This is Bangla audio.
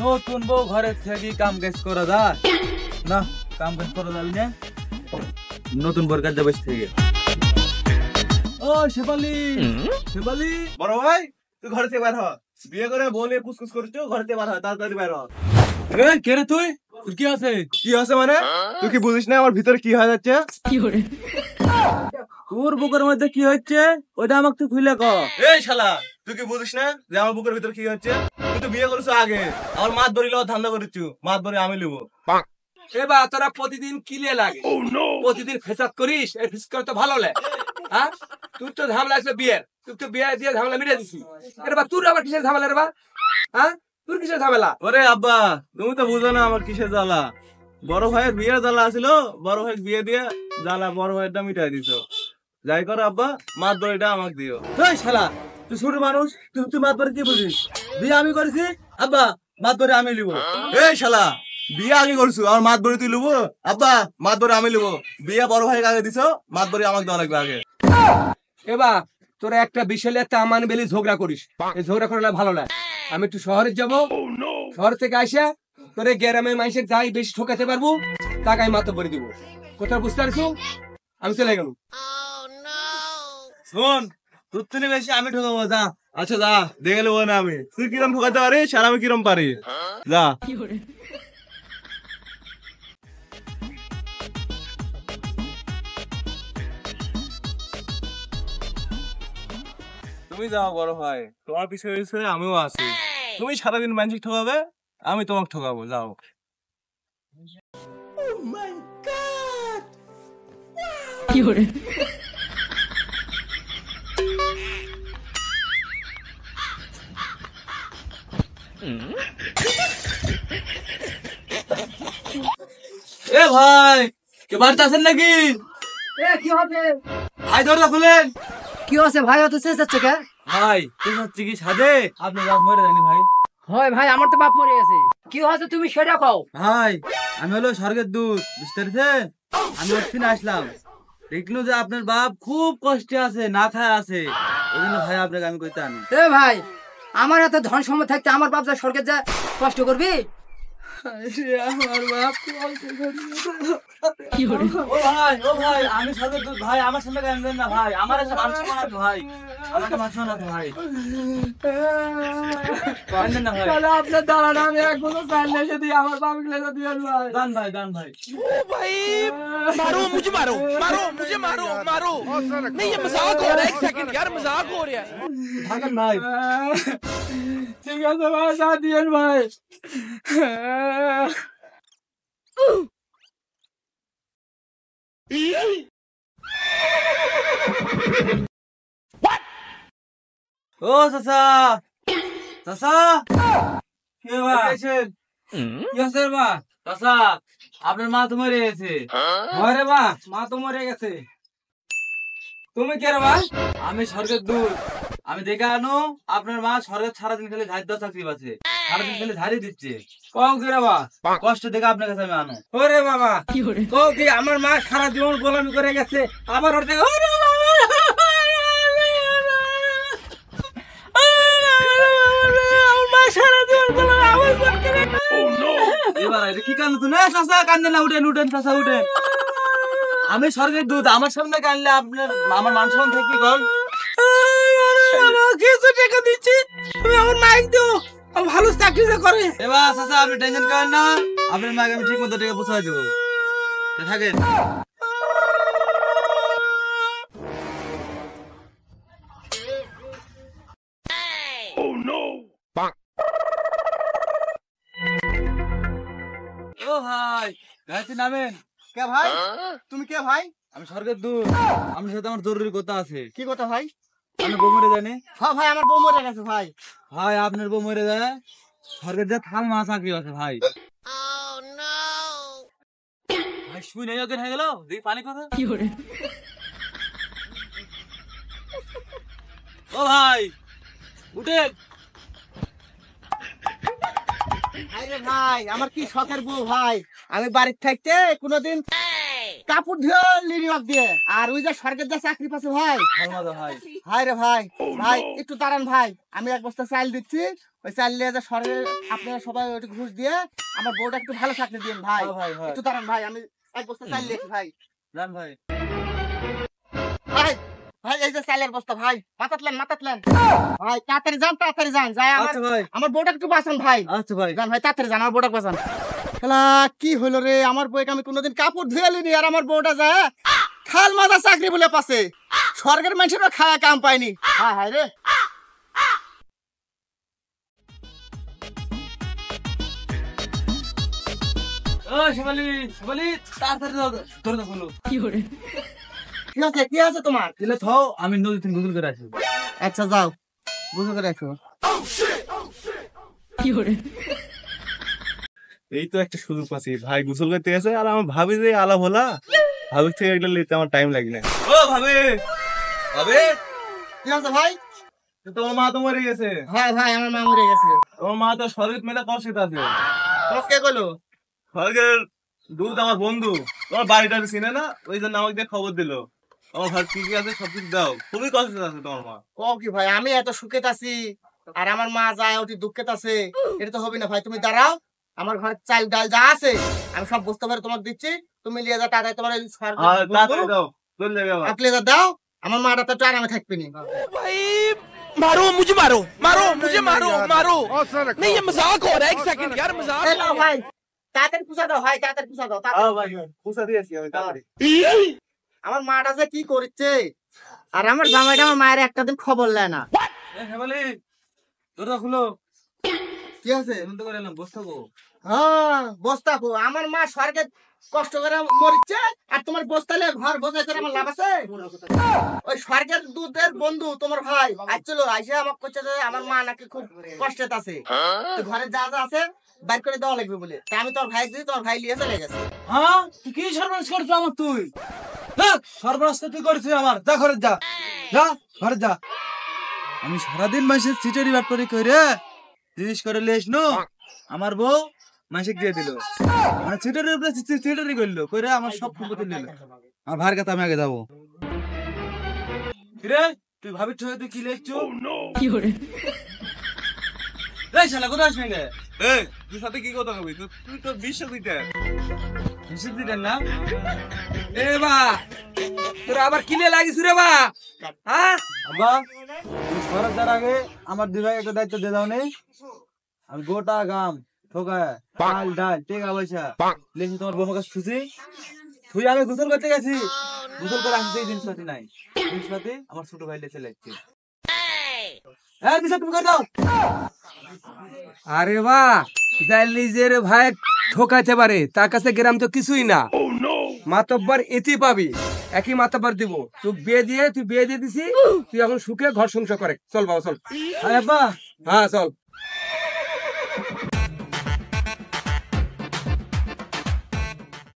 নতুন বউ ঘরে থেকে কাম কাজ করা যায় না? কাম কাজ করা যাবে না নতুন বউর কাছে বসে থেকে। ও শেফালি, শেফালি বড় ভাই তুই ঘর থেকে বের হ। বিয়ে করে বউ নিয়ে কুসকুস করছো, ঘর থেকে বের হ, তাড়াতাড়ি বের হ। কে রে তুই? তোর কি আছে? কি আছে মানে? তুই কি বুঝিস না আমার ভিতরে কি হয়ে যাচ্ছে? তোর বুকের মধ্যে কি হচ্ছে ওটা আমাকে তুই খুলে ক। এই শালা, তুই কি বুঝিস না যে আমার বুকের ভিতরে কি হচ্ছে? তুই তো বিয়ে করেছো আগে, আমার মাত ধরি লওয়া ধান্দা করেছো, মাত ধরে আমি লিবো। এবার তোরা প্রতিদিন কিলে লাগে, প্রতিদিন ফেসাদ করিস, এই ফিস করে তো ভালো লাগে। হ্যাঁ, তুই তো ঝামেলা আছে বিয়ের, তুই তো বিয়ে দিয়ে ঝামেলা মিটে দিছিস। এবার তোর আবার কিসের ঝামেলা রে বা? হ্যাঁ, তোর কিসের ঝামেলা? ওরে আব্বা, তুমি তো বুঝো না আমার কিসের জ্বালা। বড় ভাইয়ের বিয়ের জ্বালা আছিল, বড় ভাই বিয়ে দিয়ে জ্বালা বড় ভাইয়েরটা মিটাই দিছো। যাই করো আব্বা, মাত দড়িটা আমাকে দিও। এই শালা, তুই ছোট মানুষ, তুই মাত ধরে কি বুঝিস? বিয়ে আমি করেছি, আব্বা মাত ধরে আমি লিব। এই শালা, বিয়ে আগে করছো, আমার মাত দড়ি তুই লিবো? আব্বা মাত ধরে আমি লিবো। বিয়ে বড় ভাইকে আগে দিছো, মাত ধরে আমাকে দেওয়া লাগবে আগে। এবার তোরা একটা বিশালে একটা আমান বেলি ঝগড়া করিস, এই ঝগড়া করলে ভালো লাগে। আমি একটু শহরে যাব, শহর থেকে আসা তোরে গ্রামের মানুষের যাই বেশি ঠকাতে পারবো তাকে আমি মাথা ভরে দিব। কোথাও বুঝতে পারছো? আমি চলে গেল। শোন, তোর থেকে বেশি আমি ঠকাবো, যা। আচ্ছা যা, দেখে নেবো না আমি তুই কিরম ঠকাতে পারিস আর আমি কিরম পারি। যা। তুমি যাও বড় ভাই, তোমার পিছনে পিছনে আমিও আছি। তুমি সারাদিন মানসিক ঠকাবে, আমি তোমাকে ঠকাবো, যাও। এ ভাই, কে বাড়িতে আছেন নাকি? কি হবে? ভাই দরজা খুলেন। কি হচ্ছে ভাই? অত শেষ যাচ্ছে কে? ভাই তুই হচ্ছে কি সাদে আপনি বাপ মরে জানি ভাই। হয় ভাই, আমার তো বাপ মরে গেছে। কি হচ্ছে তুমি সেটা কও। ভাই আমি হলো স্বর্গের দূত, বুঝতে পেরেছেন? আমি ওখানে আসলাম, দেখলো যে আপনার বাপ খুব কষ্টে আছে, না খায় আছে, ওই জন্য ভাই আপনাকে আমি কইতে আনি। এ ভাই, আমার এত ধন সম্পদ থাকতে আমার বাপ যা স্বর্গের যা কষ্ট করবি? আমার বাপ ও ভাই আমি স্বর্গের দূত ভাই, আমার সামনে কাঁদেন না ভাই, আমার একটা মান সম্মান আছে ভাই, আমাকে মান সম্মান আছে ভাই, কাঁদেন না ভাই। আপনার দাঁড়ান, আমি এক বছর চাইলে এসে দিই আমার বাপ গেলে দিবেন ভাই। দান ভাই, দান ভাই। भाई मारो मुझे, मारो मारो मुझे, मारो मारो। नहीं ये मजाक हो रहा है, एक सेकंड यार, मजाक हो रहा है। থাকেন ভাই। ঠিক আছে ভাই, যা দিয়েন ভাই। ও চাচা, চাচা কে ভাই? কি হচ্ছে রে বা? চাচা আপনার মা তো মরে গেছে। হয় রে বা, মা তো মরে গেছে। তুমি কে রে বা? আমি স্বর্গের দূত, আমি দেখে আনো আপনার মা স্বর্গের সারাদিন খালি ধার দেওয়া চাকরি আছে, সারাদিন খালি ধারই দিচ্ছে, কম কি রে বা? কষ্ট দেখে আপনার কাছে আমি আনো। ওরে বাবা, তো কি আমার মা সারা জীবন গোলামি করে গেছে, আবার ওর থেকে ওরে বাবা, আমার মা সারা জীবন গোলামি আমার করতে রে। এবার এটা কি কান্দ তুই? না চাচা কান্দেন না, উঠেন উঠেন চাচা উঠেন। আমি স্বর্গের দূত, আমার সামনে কানলে আপনার আমার মান সম্মান থেকে কি কম? কিছু টাকা দিচ্ছি, তুমি আমার মাইক দিও, আমার ভালো চাকরি করে। এবার চাচা আপনি টেনশন করেন না, আপনার মাকে আমি ঠিক মতো টাকা পৌঁছায় দেবো, থাকেন। ও ভাই, গাড়িতে নামেন। কে ভাই? তুমি কে ভাই? আমি স্বর্গের দূত, আপনার সাথে আমার জরুরি কথা আছে। কি কথা ভাই? আমি বউ মরে জানি হ্যাঁ ভাই, আমার বউ মরে গেছে ভাই। ভাই, আপনার বউ মরে যায়, স্বর্গের যে থাল মাছ চাকরি আছে ভাই। ভাই শুনে অজ্ঞান হয়ে গেল, দেখি পানি কথা। ও ভাই উঠেন। আরে ভাই, আমার কি শখের বউ ভাই, আমি বাড়িতে থাকতে কোনোদিন কাপড় ধুয়ে লিনি অফ দিয়ে আর ওই যে সরকার যা চাকরি পাচ্ছে ভাই ভালো ভাই ভাই রে ভাই ভাই একটু দাঁড়ান ভাই আমি এক বস্তা চাল দিচ্ছি ওই চাল নিয়ে যে সরকার আপনারা সবাই ওইটা ঘুষ দিয়ে আমার বউটা একটু ভালো চাকরি দিন ভাই ভাই ভাই একটু দাঁড়ান ভাই আমি এক বস্তা চাল দিয়েছি ভাই জান ভাই ভাই ভাই এই যে চালের বস্তা ভাই মাতাতলেন ভাই তাড়াতাড়ি যান যাই আচ্ছা ভাই আমার বউটা একটু বাঁচান ভাই আচ্ছা ভাই যান ভাই তাড়াতাড়ি যান আমার বউটা বাঁচান খেলা কি হইলো রে আমার বউকে আমি কোনোদিন কাপড় ধুয়ে লিনি আর আমার বউটা যায় খাল মাজা চাকরি বলে পাছে সরকার মানুষেরও খায়া কাম পায়নি হায় হায় রে ও শেফালি তাড়াতাড়ি দাও ধরে দাও হলো কি আছে তোমার দিলে থাও আমি নদীতে গোসল করে আসি আচ্ছা যাও বুঝে করে রাখো এই তো একটা সুযোগ পাচ্ছি ভাই গোসল করতে গেছে আর আমার ভাবি যে আলাপ হলা ভাবির থেকে এগুলো নিতে আমার টাইম লাগে না। ও ভাবি ভাবি কি আছে ভাই তোমার মা তো মরে গেছে। ভাই ভাই আমার মা মরে গেছে তোমার মা তো শরীর মেলা কষ্ট আছে। কে কইলো স্বর্গের দুধ আমার বন্ধু তোমার বাড়িটা চিনে না ওই জন্য আমাকে দিয়ে খবর দিল আমার ভাই কি আছে সবকিছু দাও খুবই কষ্ট আছে তোমার মা। ও কি ভাই আমি এত সুখেত আছি আর আমার মা যায় অতি দুঃখেত আছে এটা তো হবে না ভাই তুমি দাঁড়াও আমার ঘরে চাল ডাল যা আছে আমি সব বুঝতে পারি তোমাকে দিচ্ছি তুমি নিয়ে যা টাকা তোমার তাড়াতাড়ি দাও চলে যাবে আবার। আপনি যা দাও আমার মাটা তো আরামে থাকবে না भाई मारो मुझे मारो मारो नहीं ये मजाक हो रहा है एक सेकंड यार मजाक এই নাও ভাই তাড়াতাড়ি পুষা দাও ভাই তাড়াতাড়ি পুষা দাও আও ভাই পুষা দিয়েছি আমি তাড়াতাড়ি। আমার মাটা যে কি করছে আর আমার জামাইটা আমার মায়ের একটা দিন খবর নেয় না এ শেফালি ধরে দাও হলো কি আছে এমন তো করে এলাম বসে থাকো হ্যাঁ বস্তা কো আমার মা স্বর্গে কষ্ট করে মরিচ্ছে আর তোমার বস্তালে ঘর বোঝাই করে আমার লাভ আছে ওই স্বর্গের দুধের বন্ধু তোমার ভাই আসছিল আইসে আমাকে কইছে যে আমার মা নাকি খুব কষ্টেত আছে তো ঘরে যা যা আছে বাইর করে দেওয়া লাগবে বলে তাই আমি তোর ভাই দিই তোর ভাই নিয়ে চলে গেছে হ্যাঁ তুই কি সর্বনাশ করছো আমার তুই হ্যাঁ সর্বনাশ তো তুই করেছিস আমার যা ঘরে যা যা ঘরে যা আমি সারাদিন মাসে চিটারি বাটপারি করে জিনিস করে লেস নো আমার বউ মাসিক দিয়ে দিল মানে চিটারি উপরে চিটারি করলো করে আমার সব সম্পত্তি নিল আমার ভাইয়ের কাছে আমি আগে যাবো কিরে তুই ভাবির ছয় তুই কি লেখছো এই শালা কোথায় আসবে গে এই তুই সাথে কি কথা কবি তুই তো বিশ্ব দিতে হিসেব দিতেন না এ বা তোর আবার কিলে লাগিস রে বা হ্যাঁ আব্বা তুই খরচ দেওয়ার আগে আমার দুই ভাই একটা দায়িত্ব দিয়ে দাও নেই আমি গোটা গাম ঠোকায় ডাল ডাল টেকা পয়সা লেখি তোমার বউমার কাছে খুশি তুই আমি গোসল করতে গেছি গোসল করে আসতে জিনিসপাতি নাই জিনিসপাতি আমার ছোট ভাই লেছে লাগছে হ্যাঁ দিশা তুমি করে দাও আরে বা যাই নিজের ভাই ঠকাইতে পারে তার কাছে গ্রাম তো কিছুই না মাতব্বর এতি পাবি একই মাতব্বর দিব তুই বিয়ে দিয়ে দিছি তুই এখন সুখে ঘর সংসার করে চল বাবা চল আরে আব্বা হ্যাঁ চল